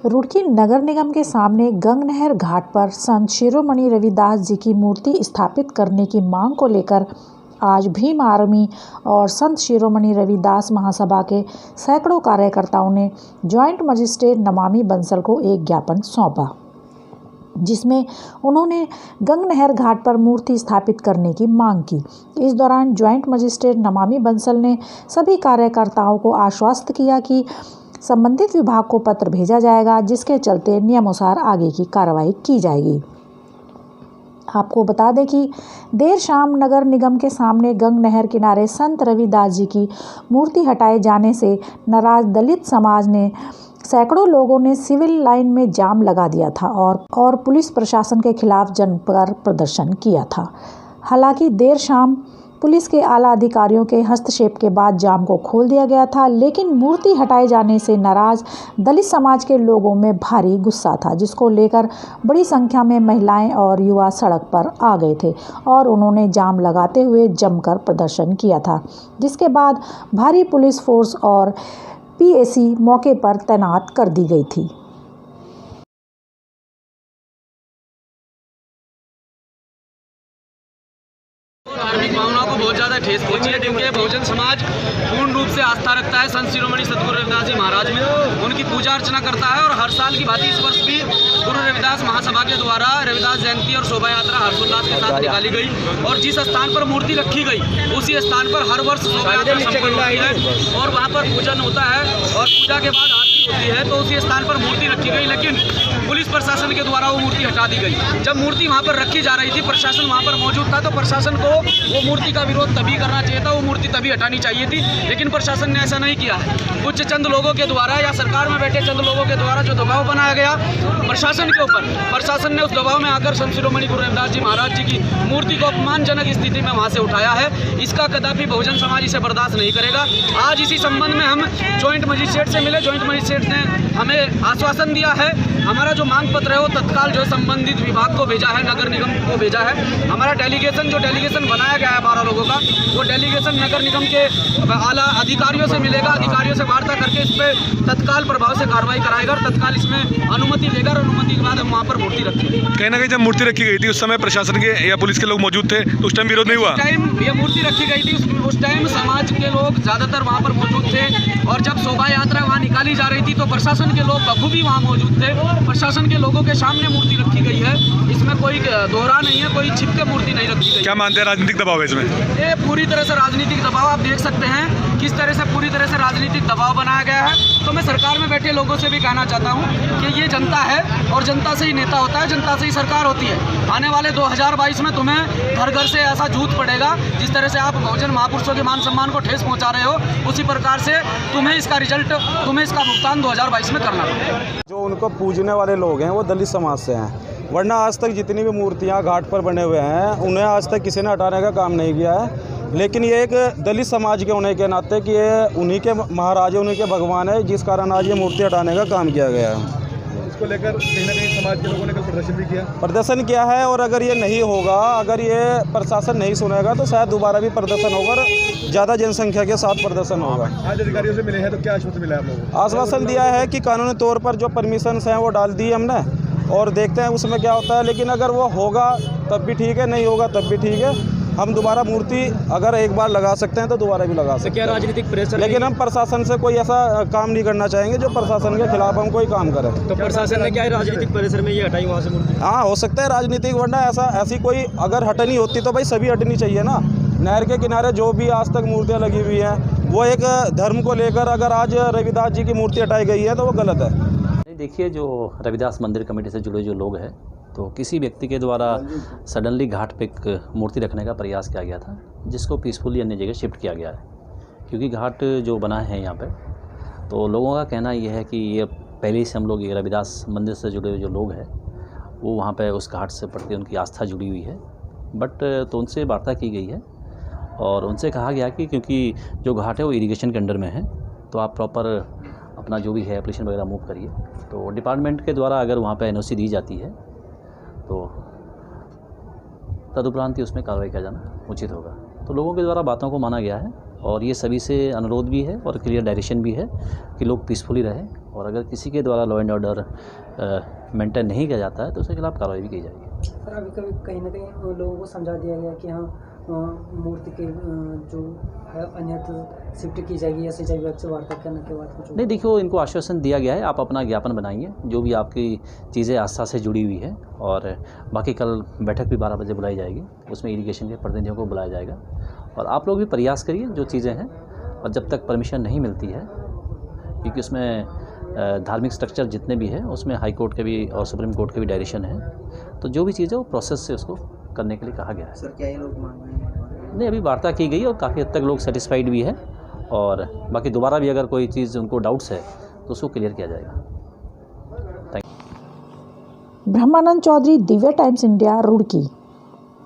रुड़की नगर निगम के सामने गंगनहर घाट पर संत शिरोमणि रविदास जी की मूर्ति स्थापित करने की मांग को लेकर आज भीम आर्मी और संत शिरोमणि रविदास महासभा के सैकड़ों कार्यकर्ताओं ने जॉइंट मजिस्ट्रेट नमामि बंसल को एक ज्ञापन सौंपा, जिसमें उन्होंने गंगनहर घाट पर मूर्ति स्थापित करने की मांग की। इस दौरान जॉइंट मजिस्ट्रेट नमामि बंसल ने सभी कार्यकर्ताओं को आश्वस्त किया कि संबंधित विभाग को पत्र भेजा जाएगा, जिसके चलते नियमानुसार आगे की कार्रवाई की जाएगी। आपको बता दें कि देर शाम नगर निगम के सामने गंगनहर किनारे संत रविदास जी की मूर्ति हटाए जाने से नाराज दलित समाज ने सैकड़ों लोगों ने सिविल लाइन में जाम लगा दिया था और पुलिस प्रशासन के खिलाफ जमकर प्रदर्शन किया था। हालांकि देर शाम पुलिस के आला अधिकारियों के हस्तक्षेप के बाद जाम को खोल दिया गया था, लेकिन मूर्ति हटाए जाने से नाराज दलित समाज के लोगों में भारी गुस्सा था, जिसको लेकर बड़ी संख्या में महिलाएं और युवा सड़क पर आ गए थे और उन्होंने जाम लगाते हुए जमकर प्रदर्शन किया था, जिसके बाद भारी पुलिस फोर्स और पीएसी मौके पर तैनात कर दी गई थी। धार्मिक भावनाओं को बहुत ज़्यादा ठेस पहुंची है, क्योंकि बहुजन समाज पूर्ण रूप से आस्था रखता है संत शिरोमणि सतगुरु रविदास जी महाराज में। उनकी पूजा अर्चना करता है और हर साल की भांति इस वर्ष भी गुरु रविदास महासभा के द्वारा रविदास जयंती और शोभा यात्रा हर्षोल्लास के साथ निकाली गई और जिस स्थान पर मूर्ति रखी गई उसी स्थान पर हर वर्ष शोभा यात्रा संपन्न होती है और वहाँ पर पूजन होता है और पूजा के बाद आरती होती है। तो उसी स्थान पर मूर्ति रखी गई, लेकिन पुलिस प्रशासन के द्वारा वो मूर्ति हटा दी गई। जब मूर्ति वहाँ पर रखी जा रही थी, प्रशासन वहाँ पर मौजूद था, तो प्रशासन को वो मूर्ति का विरोध तभी करना चाहिए था, वो मूर्ति तभी हटानी चाहिए थी, लेकिन प्रशासन ने ऐसा नहीं किया है। कुछ चंद लोगों के द्वारा या सरकार में बैठे चंद लोगों के द्वारा जो दबाव बनाया गया प्रशासन के ऊपर, प्रशासन ने उस दबाव में आकर संत शिरोमणि गुरु रविदास जी महाराज जी की मूर्ति को अपमानजनक स्थिति में वहाँ से उठाया है। इसका कदापि बहुजन समाज इसे बर्दाश्त नहीं करेगा। आज इसी संबंध में हम जॉइंट मजिस्ट्रेट से मिले। जॉइंट मजिस्ट्रेट ने हमें आश्वासन दिया है, हमारा जो मांग पत्र है वो तत्काल जो संबंधित विभाग को भेजा है, नगर निगम को भेजा है। हमारा डेलीगेशन बनाया गया है 12 लोगों का, वो डेलीगेशन नगर निगम के आला अधिकारियों से मिलेगा, अधिकारियों से वार्ता करके इस पर तत्काल प्रभाव से कार्रवाई कराएगा और तत्काल इसमें अनुमति देगा और अनुमति के बाद हम वहाँ पर मूर्ति रखेंगे। कहीं ना कहीं जब मूर्ति रखी गई थी उस समय प्रशासन के या पुलिस के लोग मौजूद थे, तो उस टाइम विरोध नहीं हुआ? टाइम ये मूर्ति रखी गई थी उस टाइम समाज के लोग ज़्यादातर वहाँ पर मौजूद थे और जब शोभा यात्रा वहाँ निकाली जा रही थी तो प्रशासन के लोग बखूबी वहाँ मौजूद थे। प्रशासन के लोगों के सामने मूर्ति रखी गई है, इसमें कोई दोहरा नहीं है, कोई छिप के मूर्ति नहीं रखी गई। क्या मानते हैं राजनीतिक दबाव है इसमें? ये पूरी तरह से राजनीतिक दबाव, आप देख सकते हैं किस तरह से पूरी तरह से राजनीतिक दबाव बनाया गया है। तो मैं सरकार में बैठे लोगों से भी कहना चाहता हूँ कि ये जनता है और जनता से ही नेता होता है, जनता से ही सरकार होती है। आने वाले 2022 में तुम्हें घर घर से ऐसा जूत पड़ेगा, जिस तरह से आप बहुजन महापुरुषों के मान सम्मान को ठेस पहुँचा रहे हो, उसी प्रकार से तुम्हें इसका भुगतान 2022 में करना पड़ेगा। जो उनको पूजने वाले लोग हैं वो दलित समाज से हैं, वरना आज तक जितनी भी मूर्तियां घाट पर बने हुए हैं उन्हें आज तक किसी ने हटाने का काम नहीं किया है। लेकिन ये एक दलित समाज के होने के नाते कि ये उन्हीं के महाराज, उन्हीं के भगवान है, जिस कारण आज ये मूर्ति हटाने का काम किया गया है। इसको लेकर कहीं ना कहीं समाज के लोगों ने कल प्रदर्शन किया है और अगर ये नहीं होगा, अगर ये प्रशासन नहीं सुनेगा तो शायद दोबारा भी प्रदर्शन होगा और ज़्यादा जनसंख्या के साथ प्रदर्शन होगा। आज अधिकारियों से मिले हैं तो क्या आश्वासन मिला है आप लोगों को? आश्वासन दिया है कि कानूनी तौर पर जो परमिशंस हैं वो डाल दी हमने और देखते हैं उसमें क्या होता है। लेकिन अगर वो होगा तब भी ठीक है, नहीं होगा तब भी ठीक है। हम दोबारा मूर्ति अगर एक बार लगा सकते हैं तो दोबारा भी लगा सकते हैं। क्या राजनीतिक प्रेशर? लेकिन हम प्रशासन से कोई ऐसा काम नहीं करना चाहेंगे जो प्रशासन के खिलाफ हम कोई काम करें। तो प्रशासन ने क्या राजनीतिक प्रेशर में ये हटाई वहाँ से मूर्ति? हाँ, हो सकता है राजनीतिक, वरना ऐसी कोई अगर हटनी होती तो भाई सभी हटनी चाहिए ना। नहर के किनारे जो भी आज तक मूर्तियाँ लगी हुई हैं वो एक धर्म को लेकर, अगर आज रविदास जी की मूर्ति हटाई गई है तो वो गलत है। देखिए, जो रविदास मंदिर कमेटी से जुड़े जो लोग हैं, तो किसी व्यक्ति के द्वारा सडनली घाट पे एक मूर्ति रखने का प्रयास किया गया था, जिसको पीसफुली अन्य जगह शिफ्ट किया गया है। क्योंकि घाट जो बना है यहाँ पे, तो लोगों का कहना ये है कि ये पहले से हम लोग ये रविदास मंदिर से जुड़े हुए जो लोग हैं वो वहाँ पे उस घाट से प्रति उनकी आस्था जुड़ी हुई है। बट तो उनसे वार्ता की गई है और उनसे कहा गया कि क्योंकि जो घाट है वो इरिगेशन के अंडर में है, तो आप प्रॉपर अपना जो भी है एप्लीकेशन वगैरह मूव करिए। तो डिपार्टमेंट के द्वारा अगर वहाँ पे NOC दी जाती है तो तदुपरांत ही उसमें कार्रवाई किया जाना उचित होगा। तो लोगों के द्वारा बातों को माना गया है और ये सभी से अनुरोध भी है और क्लियर डायरेक्शन भी है कि लोग पीसफुली रहें और अगर किसी के द्वारा लॉ एंड ऑर्डर मेंटेन नहीं किया जाता है तो उसके खिलाफ कार्रवाई भी की जाएगी। सर अभी कभी कहीं ना कहीं लोगों को समझा दिया गया कि हाँ मूर्ति के जो है अन्यत्र शिफ्ट की जाएगी या सिंचाई विभाग से वार्ता करने के बाद कुछ नहीं, देखिए इनको आश्वासन दिया गया है, आप अपना ज्ञापन बनाइए जो भी आपकी चीज़ें आस्था से जुड़ी हुई है और बाकी कल बैठक भी 12 बजे बुलाई जाएगी, उसमें इरिगेशन के प्रतिनिधियों को बुलाया जाएगा और आप लोग भी प्रयास करिए जो चीज़ें हैं और जब तक परमिशन नहीं मिलती है क्योंकि उसमें धार्मिक स्ट्रक्चर जितने भी हैं उसमें हाई कोर्ट के भी और सुप्रीम कोर्ट के भी डायरेक्शन है, तो जो भी चीज़ है वो प्रोसेस से उसको करने के लिए कहा गया है। सर क्या ये लोग मांग रहे हैं? नहीं, अभी वार्ता की गई और काफ़ी हद तक लोग सेटिस्फाइड भी है और बाकी दोबारा भी अगर कोई चीज़ उनको डाउट्स है तो उसको क्लियर किया जाएगा। ब्रह्मानंद चौधरी, दिव्य टाइम्स इंडिया, रुड़की।